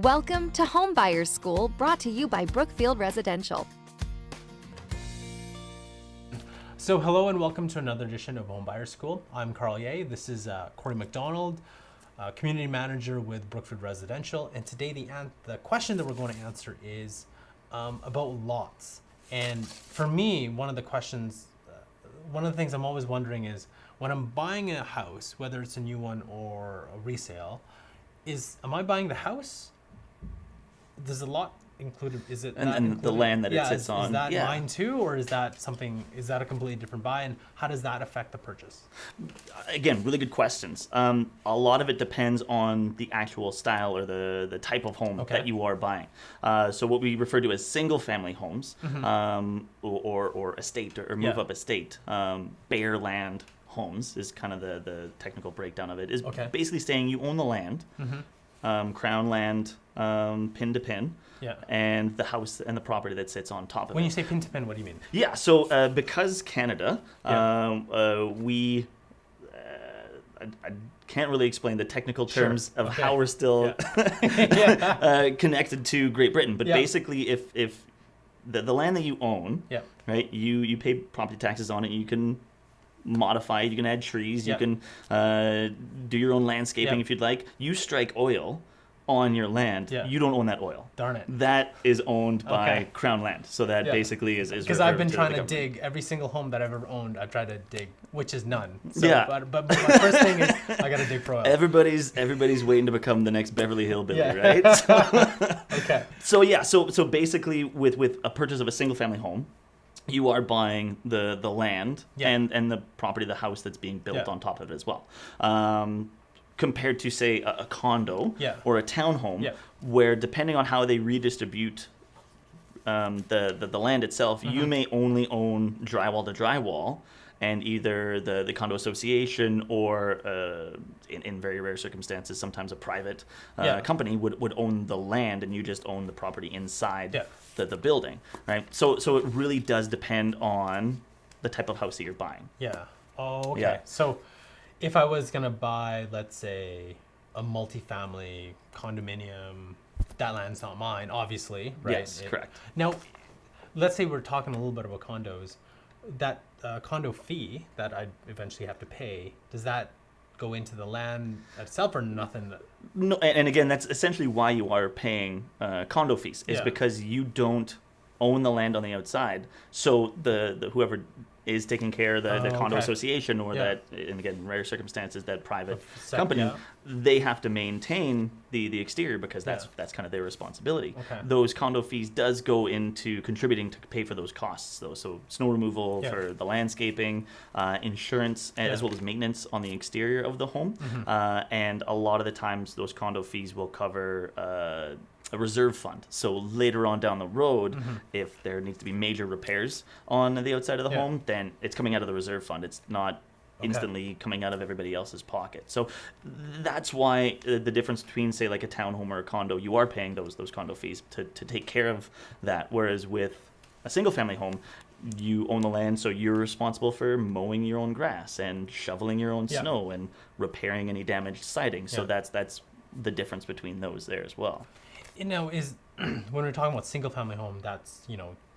Welcome to Homebuyers School, brought to you by Brookfield Residential. So hello and welcome to another edition of Homebuyers School. I'm Carl Ye. This is Cory McDonald, Community Manager with Brookfield Residential. And today the question that we're going to answer is about lots. And for me, one of the things I'm always wondering is, when I'm buying a house, whether it's a new one or a resale, am I buying the house? Does the lot included? Is it and the land that it sits on? Is that mine too, or is that a completely different buy? And how does that affect the purchase? Again, really good questions. A lot of it depends on the actual style or the type of home that you are buying. So what we refer to as single family homes, or estate or move up estate, bare land homes is kind of the technical breakdown of it. Is basically saying you own the land, crown land, pin to pin. And the house and the property that sits on top of it. When you say pin to pin, what do you mean? Yeah, so because Canada, we, I can't really explain the technical terms of how we're still connected to Great Britain. But basically, if the land that you own, right, you pay property taxes on it, you can modify it, you can add trees, you can do your own landscaping if you'd like. You strike oil on your land, you don't own that oil. Darn it. That is owned by Crown land. So that basically is because I've been trying to dig every single home that I've ever owned. I've tried to dig, which is none. So, but my first thing is I got to dig for oil. Everybody's waiting to become the next Beverly Hillbilly, right? So basically with a purchase of a single family home, you are buying the land and the property, the house that's being built on top of it as well. Compared to, say, a condo or a townhome, where depending on how they redistribute the land itself, you may only own drywall to drywall, and either the condo association or, in very rare circumstances, sometimes a private company would own the land, and you just own the property inside the building, right? So it really does depend on the type of house that you're buying. So if I was going to buy, let's say, a multifamily condominium, that land's not mine, obviously, right? Yes, correct. Now, let's say we're talking a little bit about condos. That condo fee that I eventually have to pay, does that go into the land itself or nothing? No, and again, that's essentially why you are paying condo fees, is because you don't own the land on the outside. So the whoever is taking care of the condo association or that, and again, in rare circumstances, that private company, they have to maintain the exterior because that's kind of their responsibility. Those condo fees does go into contributing to pay for those costs, though. So snow removal for the landscaping, insurance, as well as maintenance on the exterior of the home. And a lot of the times, those condo fees will cover a reserve fund. So later on down the road, if there needs to be major repairs on the outside of the home, then it's coming out of the reserve fund. It's not instantly coming out of everybody else's pocket. So that's why the difference between, say, like a townhome or a condo, you are paying those condo fees to take care of that. Whereas with a single family home, you own the land, so you're responsible for mowing your own grass and shoveling your own snow and repairing any damaged siding. So that's the difference between those there as well. Is when we're talking about single family home, that's,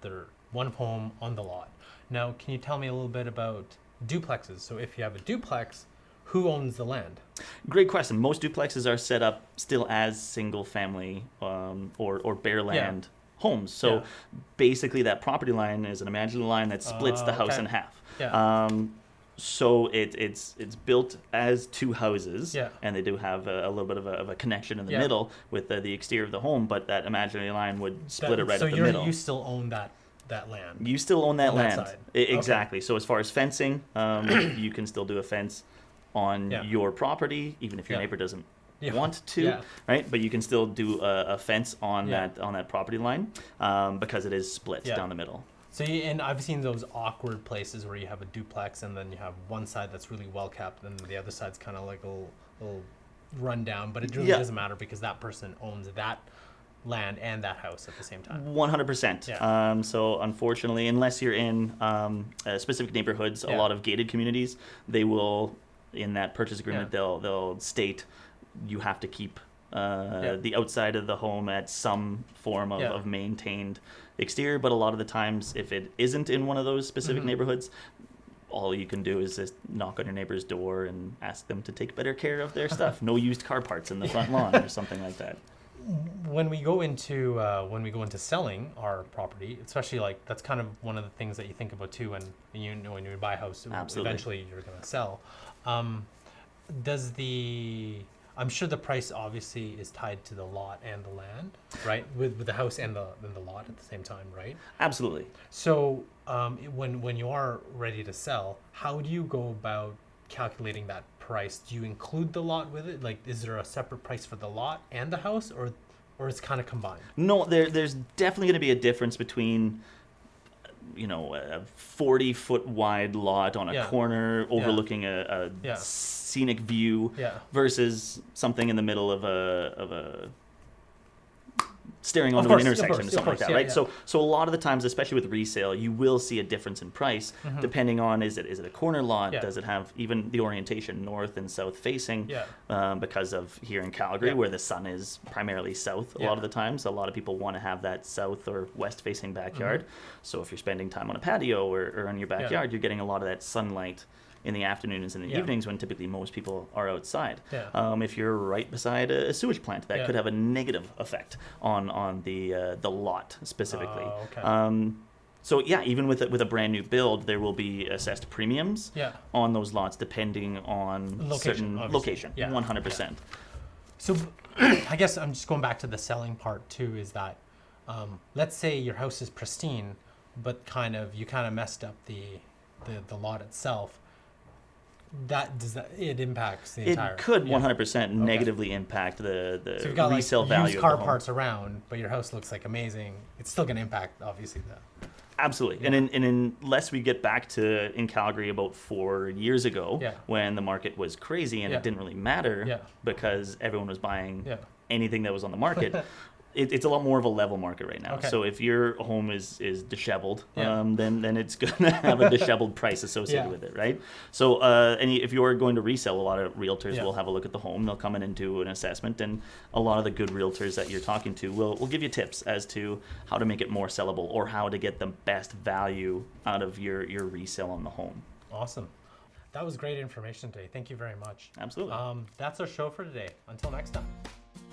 they're one home on the lot. Now, can you tell me a little bit about duplexes? So if you have a duplex, who owns the land? Great question. Most duplexes are set up still as single family or bare land homes. So basically that property line is an imaginary line that splits the house in half. So it's built as two houses, and they do have a little bit of a connection in the middle with the exterior of the home, but that imaginary line would split it right up the middle. So you still own that land? You still own that land. Side. Exactly. So as far as fencing, you can still do a fence on your property, even if your neighbor doesn't want to, right? But you can still do a fence on that property line because it is split down the middle. So and I've seen those awkward places where you have a duplex and then you have one side that's really well kept and the other side's kind of like a little run down, but it really doesn't matter because that person owns that land and that house at the same time. 100%. So unfortunately, unless you're in specific neighborhoods, a lot of gated communities, they will, in that purchase agreement, they'll state you have to keep the outside of the home at some form of maintained exterior. But a lot of the times, if it isn't in one of those specific neighborhoods, all you can do is just knock on your neighbor's door and ask them to take better care of their stuff. No used car parts in the front lawn or something like that. When we go into selling our property, especially like that's kind of one of the things that you think about too, when you buy a house, Absolutely. eventually you're going to sell. I'm sure the price obviously is tied to the lot and the land, right? With the house and the lot at the same time, right? Absolutely. So when you are ready to sell, how do you go about calculating that price? Do you include the lot with it? Like, is there a separate price for the lot and the house, or it's kind of combined? No, there's definitely going to be a difference between, a 40-foot wide lot on a corner overlooking a scenic view versus something in the middle of a staring onto an intersection or something like that, right? Yeah. So a lot of the times, especially with resale, you will see a difference in price depending on is it a corner lot? Does it have even the orientation north and south facing? Because of here in Calgary where the sun is primarily south a lot of the times, a lot of people want to have that south or west facing backyard. So if you're spending time on a patio or in your backyard, you're getting a lot of that sunlight in the afternoons and the evenings when typically most people are outside. If you're right beside a sewage plant, that could have a negative effect on the lot specifically. So even with a brand new build, there will be assessed premiums on those lots depending on certain location. 100%. So I guess I'm just going back to the selling part too, is that let's say your house is pristine, but you kind of messed up the lot itself. It impacts the entire. It could 100% negatively impact the So you've got resale like value used of car the home. parts around, but your house looks like amazing. It's still going to impact obviously the. Absolutely, and unless we get back to in Calgary about 4 years ago, when the market was crazy and it didn't really matter because everyone was buying anything that was on the market. It's a lot more of a level market right now. So if your home is disheveled, then it's going to have a disheveled price associated with it, right? So if you're going to resell, a lot of realtors will have a look at the home. They'll come in and do an assessment, and a lot of the good realtors that you're talking to will give you tips as to how to make it more sellable or how to get the best value out of your resale on the home. Awesome. That was great information today. Thank you very much. Absolutely. That's our show for today. Until next time.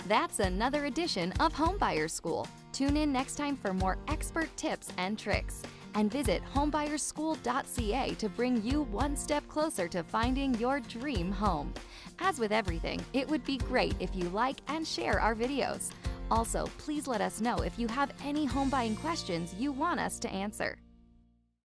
That's another edition of Homebuyer School. Tune in next time for more expert tips and tricks. And visit homebuyerschool.ca to bring you one step closer to finding your dream home. As with everything, it would be great if you like and share our videos. Also, please let us know if you have any home buying questions you want us to answer.